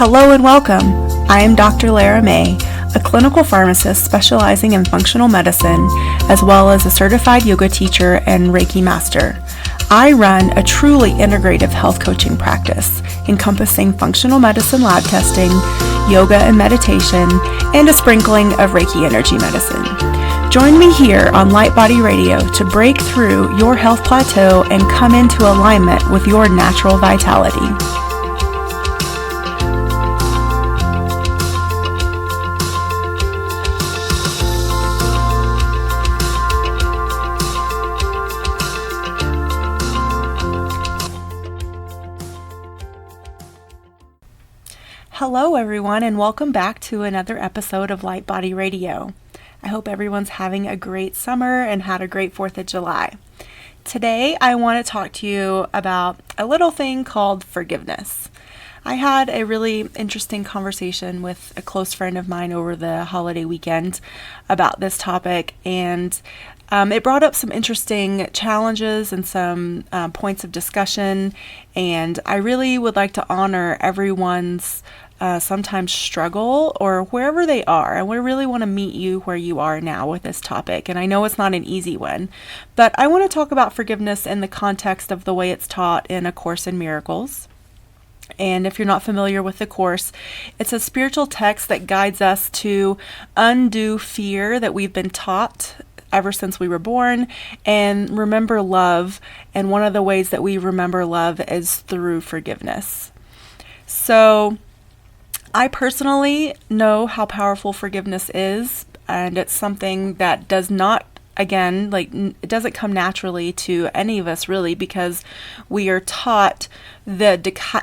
Hello and welcome. I am Dr. Lara May, a clinical pharmacist specializing in functional medicine, as well as a certified yoga teacher and Reiki master. I run a truly integrative health coaching practice, encompassing functional medicine lab testing, yoga and meditation, and a sprinkling of Reiki energy medicine. Join me here on Light Body Radio to break through your health plateau and come into alignment with your natural vitality. Hello everyone, and welcome back to another episode of Light Body Radio. I hope everyone's having a great summer and had a great 4th of July. Today I want to talk to you about a little thing called forgiveness. I had a really interesting conversation with a close friend of mine over the holiday weekend about this topic, and it brought up some interesting challenges and some points of discussion, and I really would like to honor everyone's sometimes struggle or wherever they are. And we really want to meet you where you are now with this topic. And I know it's not an easy one, but I want to talk about forgiveness in the context of the way it's taught in A Course in Miracles. And if you're not familiar with the Course, it's a spiritual text that guides us to undo fear that we've been taught ever since we were born and remember love. And one of the ways that we remember love is through forgiveness. So I personally know how powerful forgiveness is, and it's something that does not, again, it doesn't come naturally to any of us really, because we are taught the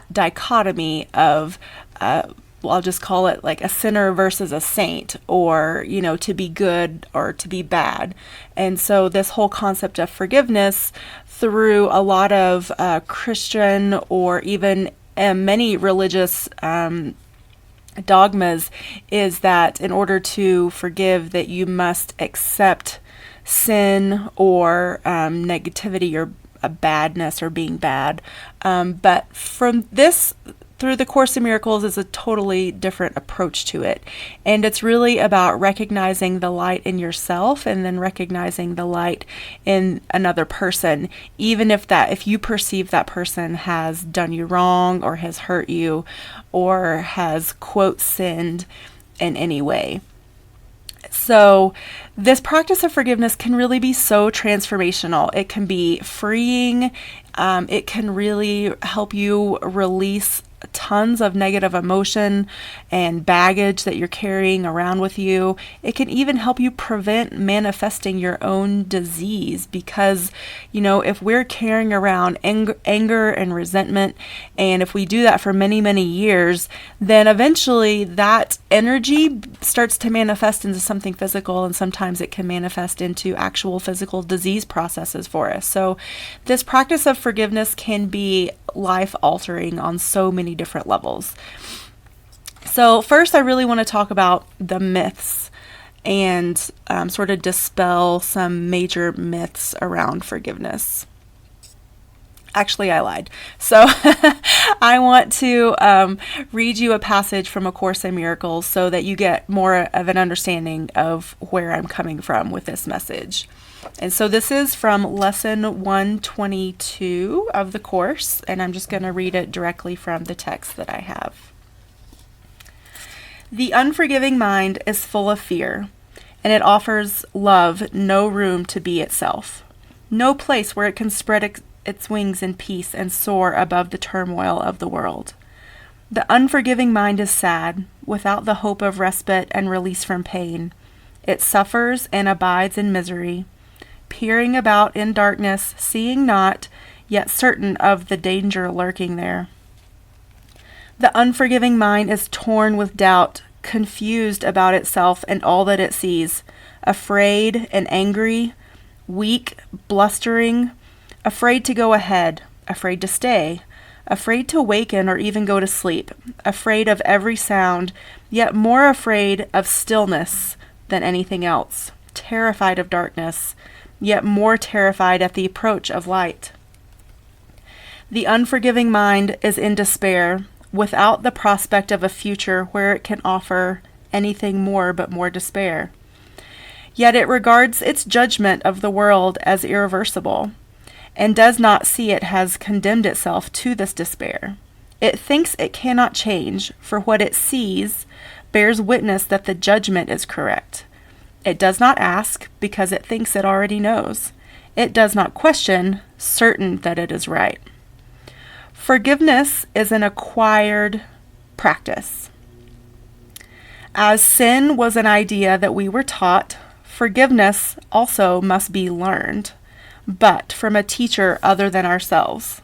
dichotomy of, I'll just call it like a sinner versus a saint, or, to be good or to be bad. And so this whole concept of forgiveness through a lot of Christian or even many religious dogmas is that in order to forgive, that you must accept sin or negativity or a badness or being bad. But from this, through the Course in Miracles, is a totally different approach to it. And it's really about recognizing the light in yourself and then recognizing the light in another person, even if you perceive that person has done you wrong or has hurt you or has, quote, sinned in any way. So this practice of forgiveness can really be so transformational. It can be freeing. It can really help you release tons of negative emotion and baggage that you're carrying around with you. It can even help you prevent manifesting your own disease, because, if we're carrying around anger and resentment, and if we do that for many, many years, then eventually that energy starts to manifest into something physical, and sometimes it can manifest into actual physical disease processes for us. So this practice of forgiveness can be life-altering on so many different levels. So first, I really want to talk about the myths and sort of dispel some major myths around forgiveness. Actually, I lied. So I want to read you a passage from A Course in Miracles so that you get more of an understanding of where I'm coming from with this message. And so this is from lesson 122 of the Course, and I'm just going to read it directly from the text that I have. The unforgiving mind is full of fear, and it offers love no room to be itself, no place where it can spread its wings in peace and soar above the turmoil of the world. The unforgiving mind is sad, without the hope of respite and release from pain. It suffers and abides in misery, peering about in darkness, seeing not, yet certain of the danger lurking there. The unforgiving mind is torn with doubt, confused about itself and all that it sees, afraid and angry, weak, blustering, afraid to go ahead, afraid to stay, afraid to waken or even go to sleep, afraid of every sound, yet more afraid of stillness than anything else, terrified of darkness, yet more terrified at the approach of light. The unforgiving mind is in despair, without the prospect of a future where it can offer anything more but more despair. Yet it regards its judgment of the world as irreversible, and does not see it has condemned itself to this despair. It thinks it cannot change, for what it sees bears witness that the judgment is correct. It does not ask, because it thinks it already knows. It does not question, certain that it is right. Forgiveness is an acquired practice. As sin was an idea that we were taught, forgiveness also must be learned, but from a teacher other than ourselves.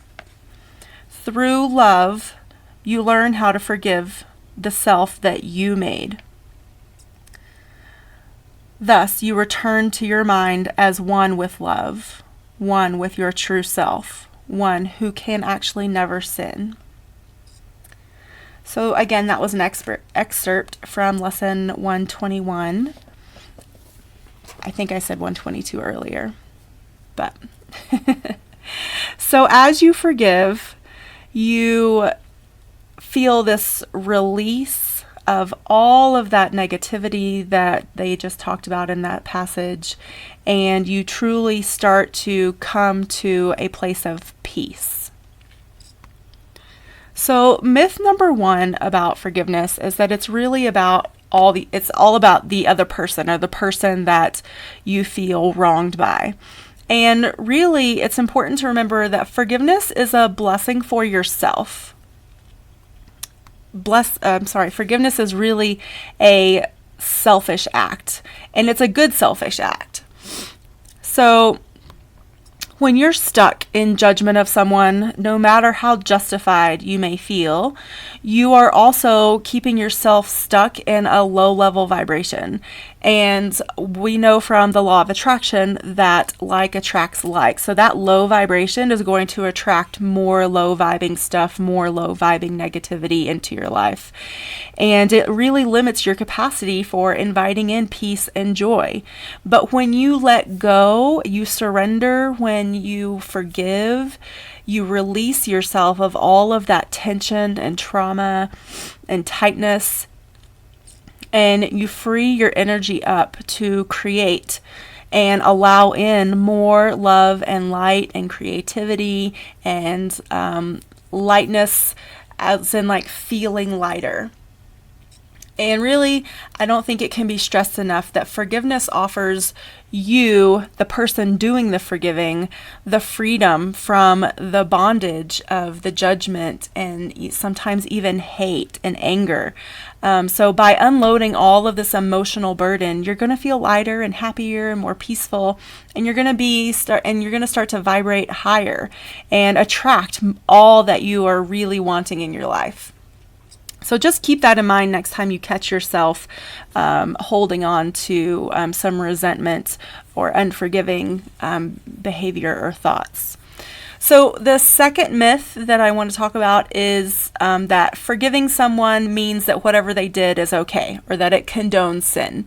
Through love, you learn how to forgive the self that you made. Thus, you return to your mind as one with love, one with your true self, one who can actually never sin. So again, that was an excerpt from lesson 121. I think I said 122 earlier, but so as you forgive, you feel this release of all of that negativity that they just talked about in that passage, and you truly start to come to a place of peace. So myth number 1 about forgiveness is that it's really about it's all about the other person, or the person that you feel wronged by. And really, it's important to remember that forgiveness is a blessing for yourself. Forgiveness is really a selfish act, and it's a good selfish act. So when you're stuck in judgment of someone, no matter how justified you may feel, you are also keeping yourself stuck in a low-level vibration. And we know from the law of attraction that like attracts like. So that low vibration is going to attract more low-vibing stuff, more low-vibing negativity into your life. And it really limits your capacity for inviting in peace and joy. But when you let go, you surrender, when you forgive, you release yourself of all of that tension and trauma and tightness, and you free your energy up to create and allow in more love and light and creativity and lightness, as in like feeling lighter. And really, I don't think it can be stressed enough that forgiveness offers you, the person doing the forgiving, the freedom from the bondage of the judgment and sometimes even hate and anger. So by unloading all of this emotional burden, you're going to feel lighter and happier and more peaceful, and you're going to start to vibrate higher and attract all that you are really wanting in your life. So just keep that in mind next time you catch yourself holding on to some resentment or unforgiving behavior or thoughts. So the second myth that I want to talk about is that forgiving someone means that whatever they did is okay, or that it condones sin.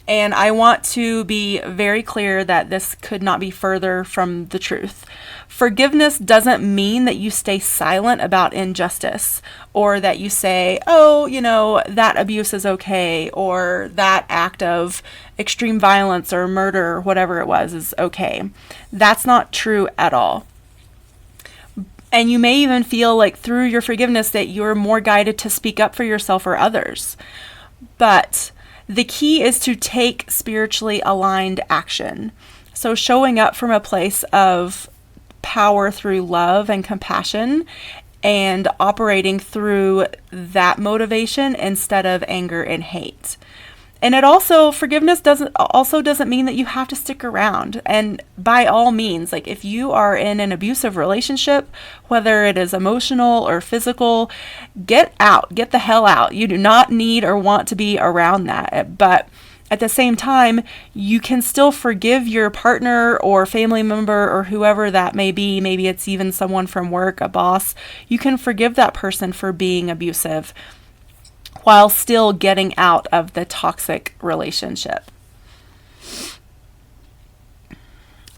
And I want to be very clear that this could not be further from the truth. Forgiveness doesn't mean that you stay silent about injustice, or that you say, oh, that abuse is okay, or that act of extreme violence or murder or whatever it was is okay. That's not true at all. And you may even feel like through your forgiveness that you're more guided to speak up for yourself or others. But the key is to take spiritually aligned action. So showing up from a place of power through love and compassion, and operating through that motivation instead of anger and hate. And forgiveness doesn't mean that you have to stick around. And by all means, like if you are in an abusive relationship, whether it is emotional or physical, get out, get the hell out. You do not need or want to be around that. But at the same time, you can still forgive your partner or family member or whoever that may be. Maybe it's even someone from work, a boss. You can forgive that person for being abusive while still getting out of the toxic relationship.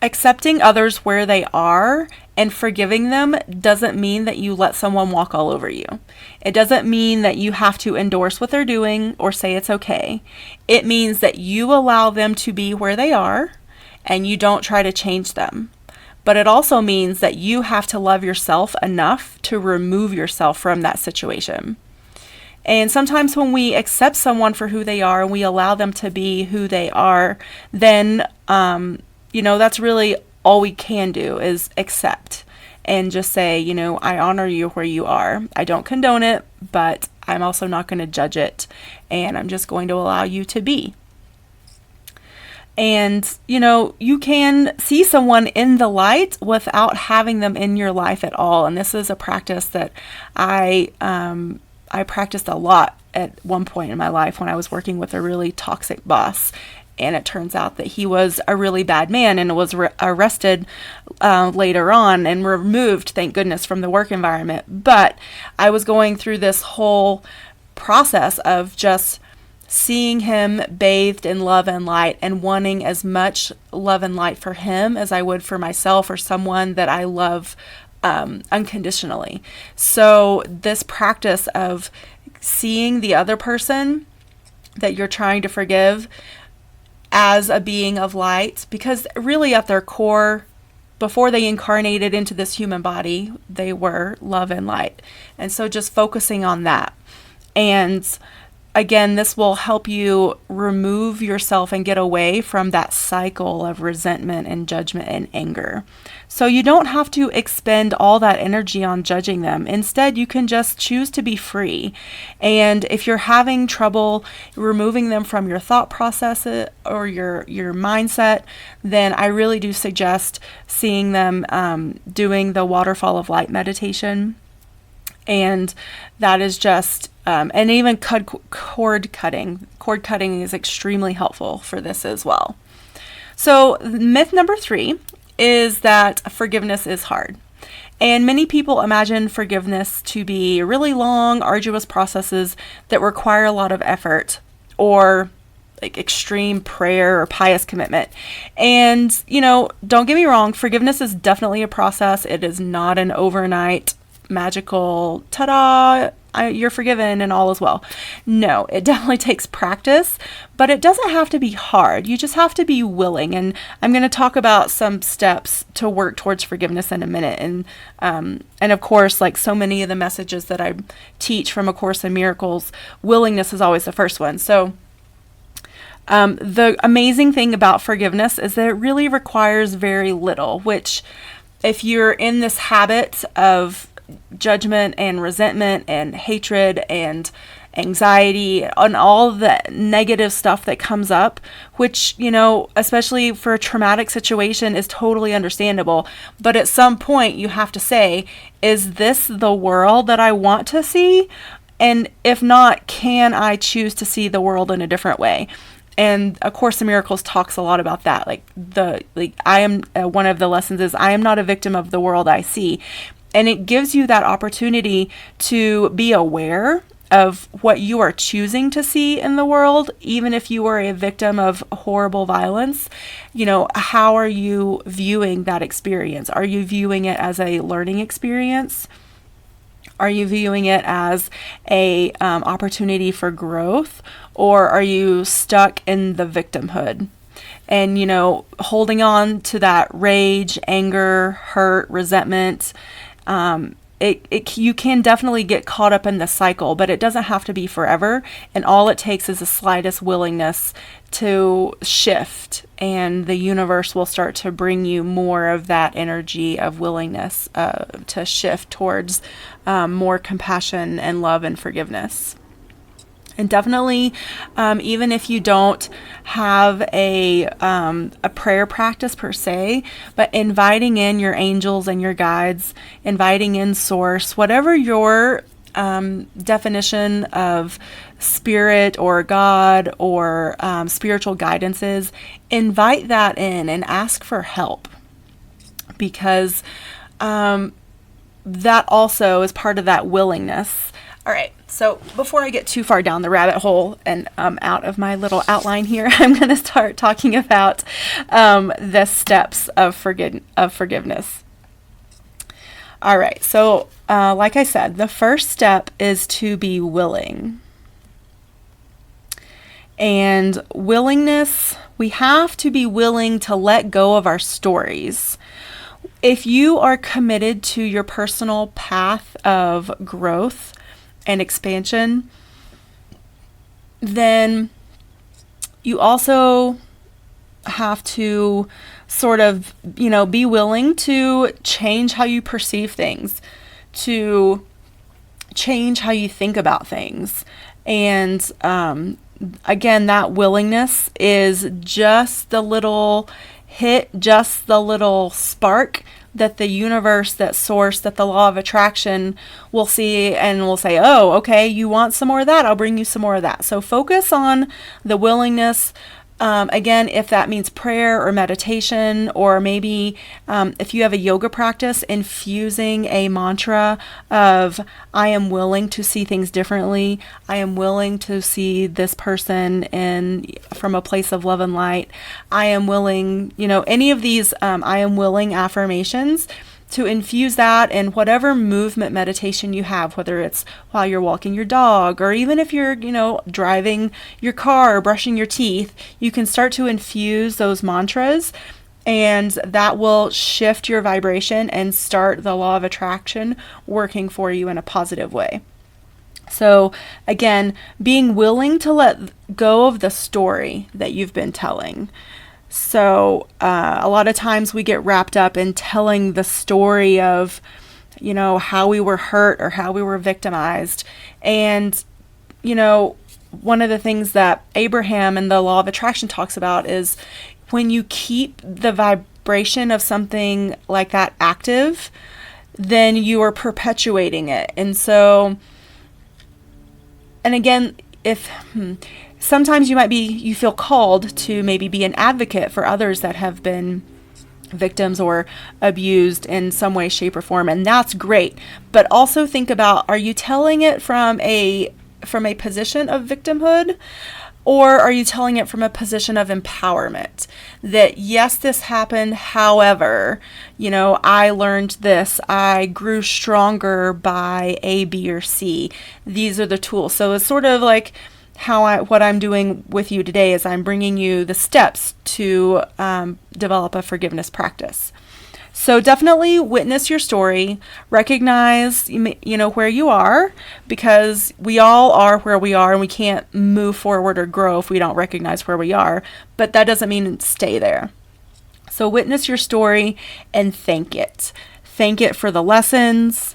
Accepting others where they are And forgiving them doesn't mean that you let someone walk all over you. It doesn't mean that you have to endorse what they're doing or say it's okay. It means that you allow them to be where they are and you don't try to change them. But it also means that you have to love yourself enough to remove yourself from that situation. And sometimes when we accept someone for who they are and we allow them to be who they are, then, that's really all we can do is accept and just say, I honor you where you are. I don't condone it, but I'm also not going to judge it. And I'm just going to allow you to be. And, you can see someone in the light without having them in your life at all. And this is a practice that I practiced a lot at one point in my life when I was working with a really toxic boss. And it turns out that he was a really bad man and was arrested later on and removed, thank goodness, from the work environment. But I was going through this whole process of just seeing him bathed in love and light and wanting as much love and light for him as I would for myself or someone that I love unconditionally. So this practice of seeing the other person that you're trying to forgive as a being of light, because really at their core, before they incarnated into this human body, they were love and light. And so just focusing on that. And again, this will help you remove yourself and get away from that cycle of resentment and judgment and anger. So you don't have to expend all that energy on judging them. Instead, you can just choose to be free. And if you're having trouble removing them from your thought process or your mindset, then I really do suggest seeing them doing the waterfall of light meditation. And that is just, and even cord cutting. Cord cutting is extremely helpful for this as well. So myth number 3 is that forgiveness is hard. And many people imagine forgiveness to be really long, arduous processes that require a lot of effort or like extreme prayer or pious commitment. And, don't get me wrong, forgiveness is definitely a process. It is not an overnight magical, ta-da, you're forgiven and all is well. No, it definitely takes practice, but it doesn't have to be hard. You just have to be willing. And I'm going to talk about some steps to work towards forgiveness in a minute. And of course, like so many of the messages that I teach from A Course in Miracles, willingness is always the first one. So the amazing thing about forgiveness is that it really requires very little, which if you're in this habit of judgment and resentment and hatred and anxiety and all the negative stuff that comes up, which, especially for a traumatic situation is totally understandable. But at some point you have to say, is this the world that I want to see? And if not, can I choose to see the world in a different way? And A Course in Miracles talks a lot about that. I am, one of the lessons is I am not a victim of the world I see. And it gives you that opportunity to be aware of what you are choosing to see in the world, even if you were a victim of horrible violence. How are you viewing that experience? Are you viewing it as a learning experience? Are you viewing it as a opportunity for growth, or are you stuck in the victimhood? And, holding on to that rage, anger, hurt, resentment, you can definitely get caught up in the cycle, but it doesn't have to be forever. And all it takes is the slightest willingness to shift, and the universe will start to bring you more of that energy of willingness to shift towards more compassion and love and forgiveness. And definitely, even if you don't have a prayer practice per se, but inviting in your angels and your guides, inviting in Source, whatever your definition of spirit or God or spiritual guidance is, invite that in and ask for help, because that also is part of that willingness. All right, so before I get too far down the rabbit hole and out of my little outline here, I'm going to start talking about the steps of forgiveness. All right. So, like I said, the first step is to be willing. And willingness, we have to be willing to let go of our stories. If you are committed to your personal path of growth and expansion, then you also have to sort of, be willing to change how you perceive things, to change how you think about things. And again, that willingness is just the little hit, just the little spark that the universe, that source, that the law of attraction will see and will say, oh, okay, you want some more of that? I'll bring you some more of that. So focus on the willingness. Again, if that means prayer or meditation, or maybe if you have a yoga practice, infusing a mantra of, I am willing to see things differently. I am willing to see this person from a place of love and light. I am willing, any of these I am willing affirmations, to infuse that in whatever movement meditation you have, whether it's while you're walking your dog, or even if you're, driving your car or brushing your teeth, you can start to infuse those mantras, and that will shift your vibration and start the law of attraction working for you in a positive way. So again, being willing to let go of the story that you've been telling. So a lot of times we get wrapped up in telling the story of, how we were hurt or how we were victimized. And, one of the things that Abraham and the law of attraction talks about is when you keep the vibration of something like that active, then you are perpetuating it. And so, and again, sometimes you feel called to maybe be an advocate for others that have been victims or abused in some way, shape, or form, and that's great. But also think about, are you telling it from a position of victimhood, or are you telling it from a position of empowerment? That yes, this happened, however, I learned this, I grew stronger by A, B, or C. These are the tools. So it's sort of like what I'm doing with you today is I'm bringing you the steps to develop a forgiveness practice. So definitely witness your story, recognize, where you are, because we all are where we are and we can't move forward or grow if we don't recognize where we are, but that doesn't mean stay there. So witness your story and thank it. Thank it for the lessons.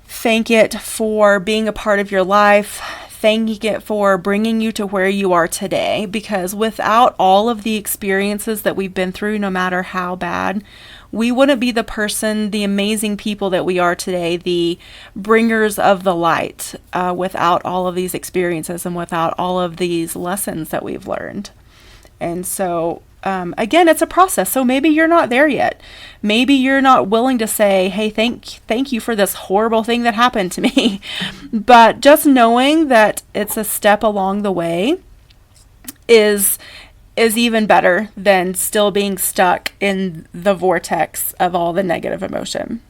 Thank it for being a part of your life. Thank it for bringing you to where you are today, because without all of the experiences that we've been through, no matter how bad, we wouldn't be the amazing people that we are today, the bringers of the light, without all of these experiences and without all of these lessons that we've learned. And so again, it's a process. So maybe you're not there yet. Maybe you're not willing to say, hey, thank you for this horrible thing that happened to me. But just knowing that it's a step along the way is even better than still being stuck in the vortex of all the negative emotion.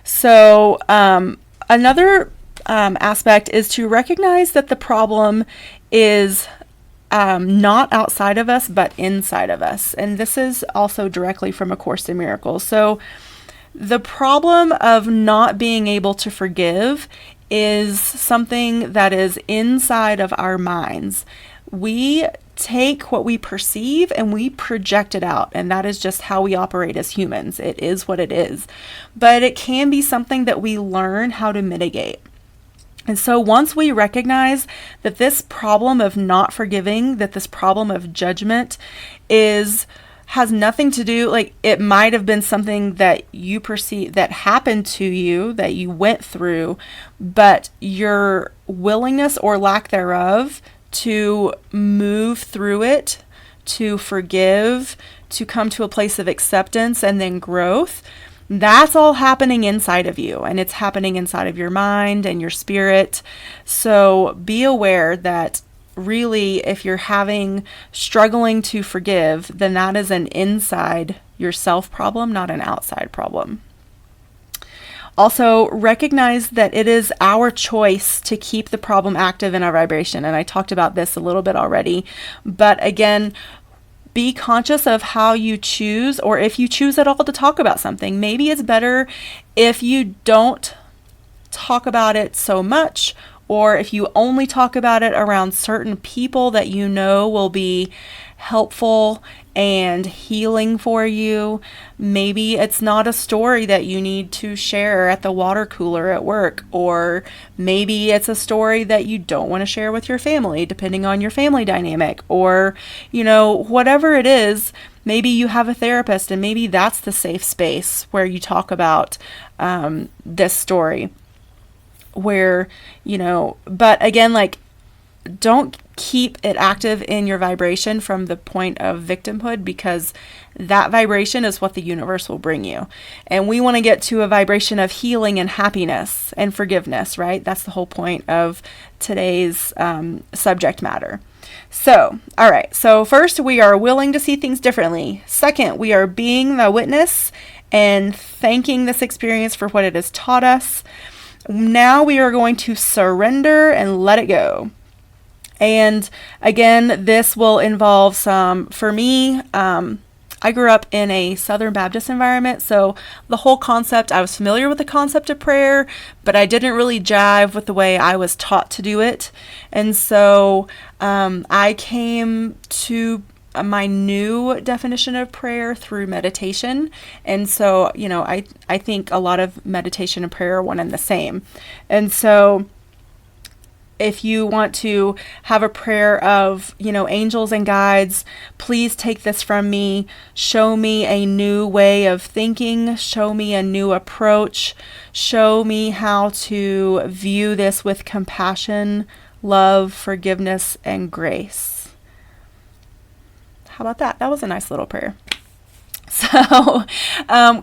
So another aspect is to recognize that the problem is not outside of us, but inside of us. And this is also directly from A Course in Miracles. So the problem of not being able to forgive is something that is inside of our minds. We take what we perceive and we project it out, and that is just how we operate as humans. It is what it is. But it can be something that we learn how to mitigate. And so once we recognize that this problem of not forgiving, that this problem of judgment has nothing to do, like it might have been something that you perceive that happened to you, that you went through, but your willingness or lack thereof to move through it, to forgive, to come to a place of acceptance and then growth, that's all happening inside of you, and it's happening inside of your mind and your spirit. So be aware that really, if you're struggling to forgive, then that is an inside yourself problem, not an outside problem. Also, recognize that it is our choice to keep the problem active in our vibration. And I talked about this a little bit already. But again, be conscious of how you choose, or if you choose at all to talk about something. Maybe it's better if you don't talk about it so much, or if you only talk about it around certain people that you know will be helpful and healing for you. Maybe it's not a story that you need to share at the water cooler at work, or maybe it's a story that you don't want to share with your family, depending on your family dynamic, or, whatever it is. Maybe you have a therapist, and maybe that's the safe space where you talk about this story. Where, but again, don't keep it active in your vibration from the point of victimhood, because that vibration is what the universe will bring you. And we want to get to a vibration of healing and happiness and forgiveness, right? That's the whole point of today's subject matter. So, all right. So first, we are willing to see things differently. Second, we are being the witness and thanking this experience for what it has taught us. Now we are going to surrender and let it go. And again, this will involve for me, I grew up in a Southern Baptist environment, so the whole concept, I was familiar with the concept of prayer, but I didn't really jive with the way I was taught to do it. And so I came to my new definition of prayer through meditation. And so, I think a lot of meditation and prayer are one and the same. And so if you want to have a prayer of, angels and guides, please take this from me. Show me a new way of thinking. Show me a new approach. Show me how to view this with compassion, love, forgiveness, and grace. How about that? That was a nice little prayer. So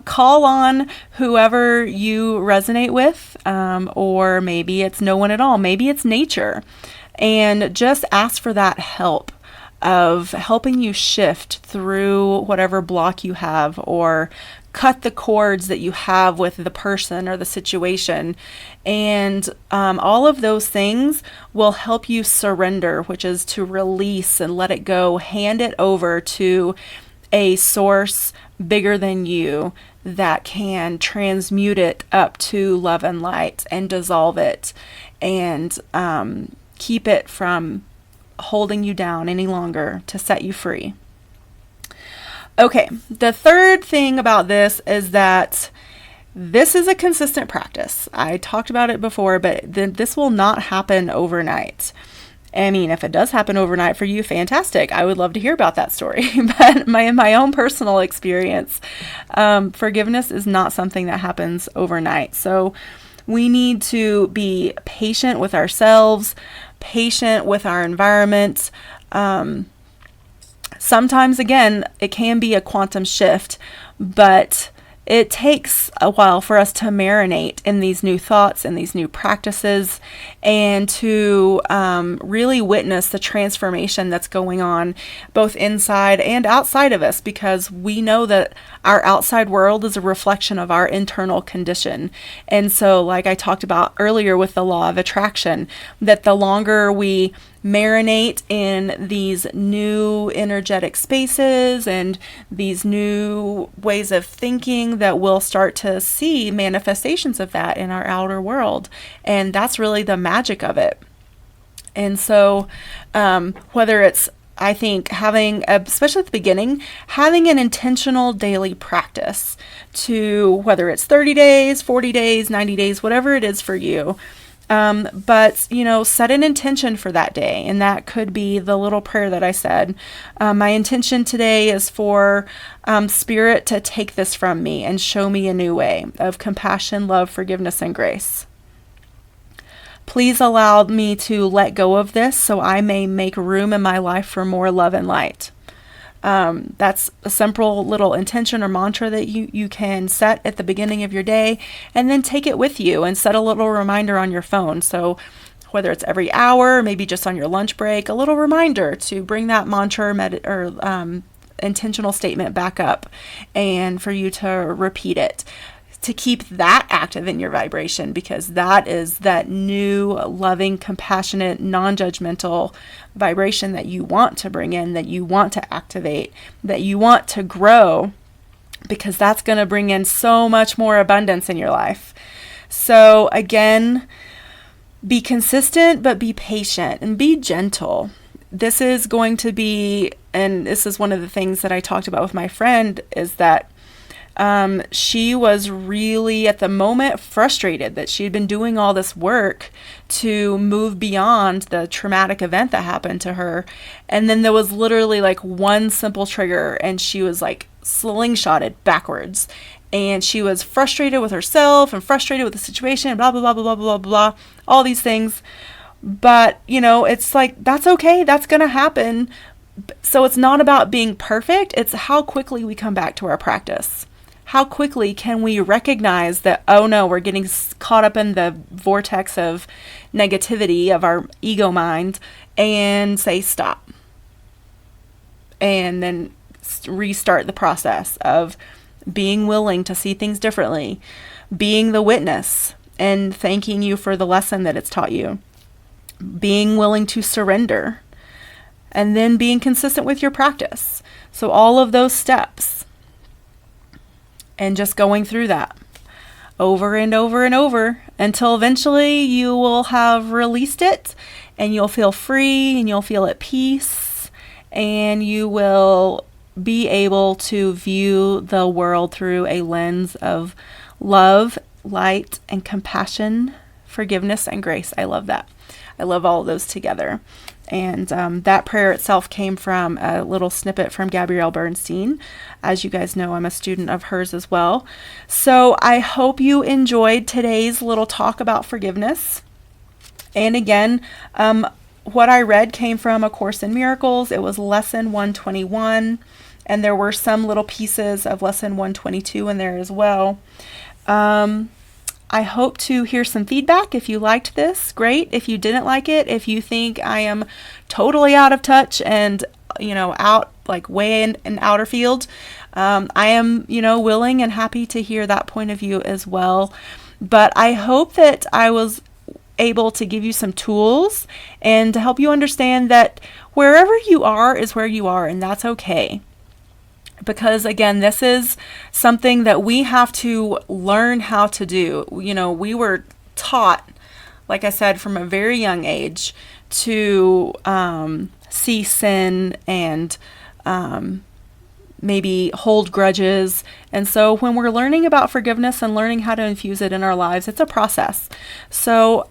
call on whoever you resonate with, or maybe it's no one at all. Maybe it's nature. And just ask for that help of helping you shift through whatever block you have, or cut the cords that you have with the person or the situation. And all of those things will help you surrender, which is to release and let it go, hand it over to a source bigger than you that can transmute it up to love and light and dissolve it, and keep it from holding you down any longer, to set you free. Okay, the third thing about this is that this is a consistent practice. I talked about it before, but this will not happen overnight. I mean, if it does happen overnight for you, fantastic. I would love to hear about that story. But in my own personal experience, forgiveness is not something that happens overnight. So we need to be patient with ourselves, patient with our environment. Sometimes, again, it can be a quantum shift, but it takes a while for us to marinate in these new thoughts and these new practices, and to really witness the transformation that's going on both inside and outside of us, because we know that our outside world is a reflection of our internal condition. And so, like I talked about earlier with the law of attraction, that the longer we marinate in these new energetic spaces and these new ways of thinking, that we'll start to see manifestations of that in our outer world. And that's really the magic of it. And so whether it's, I think, especially at the beginning, having an intentional daily practice, to whether it's 30 days, 40 days, 90 days, whatever it is for you. But, set an intention for that day. And that could be the little prayer that I said. My intention today is for Spirit to take this from me and show me a new way of compassion, love, forgiveness, and grace. Please allow me to let go of this so I may make room in my life for more love and light. That's a simple little intention or mantra that you can set at the beginning of your day, and then take it with you and set a little reminder on your phone. So whether it's every hour, maybe just on your lunch break, a little reminder to bring that mantra or intentional statement back up, and for you to repeat it. to keep that active in your vibration, because that is that new, loving, compassionate, non-judgmental vibration that you want to bring in, that you want to activate, that you want to grow, because that's going to bring in so much more abundance in your life. So again, be consistent, but be patient and be gentle. This is going to be, and this is one of the things that I talked about with my friend, is that she was really at the moment frustrated that she had been doing all this work to move beyond the traumatic event that happened to her. And then there was literally like one simple trigger and she was like slingshotted backwards. And she was frustrated with herself and frustrated with the situation, blah, blah, blah, blah, blah, blah, blah, all these things. But, it's like, that's okay. That's going to happen. So it's not about being perfect. It's how quickly we come back to our practice. How quickly can we recognize that, oh no, we're getting caught up in the vortex of negativity of our ego mind, and say stop. And then restart the process of being willing to see things differently, being the witness and thanking you for the lesson that it's taught you, being willing to surrender, and then being consistent with your practice. So all of those steps. And just going through that over and over and over until eventually you will have released it and you'll feel free and you'll feel at peace and you will be able to view the world through a lens of love, light, and compassion, forgiveness, and grace. I love that. I love all of those together. And that prayer itself came from a little snippet from Gabrielle Bernstein. As you guys know, I'm a student of hers as well. So I hope you enjoyed today's little talk about forgiveness. And again, what I read came from A Course in Miracles. It was lesson 121. And there were some little pieces of lesson 122 in there as well. I hope to hear some feedback. If you liked this, great. If you didn't like it, if you think I am totally out of touch and, out like way in an outer field, I am, willing and happy to hear that point of view as well. But I hope that I was able to give you some tools and to help you understand that wherever you are is where you are, and that's okay. Because again, this is something that we have to learn how to do. We were taught, like I said, from a very young age to see sin and maybe hold grudges. And so when we're learning about forgiveness and learning how to infuse it in our lives, it's a process. So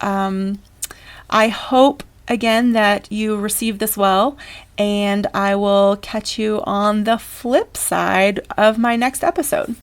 I hope, again, that you receive this well, and I will catch you on the flip side of my next episode.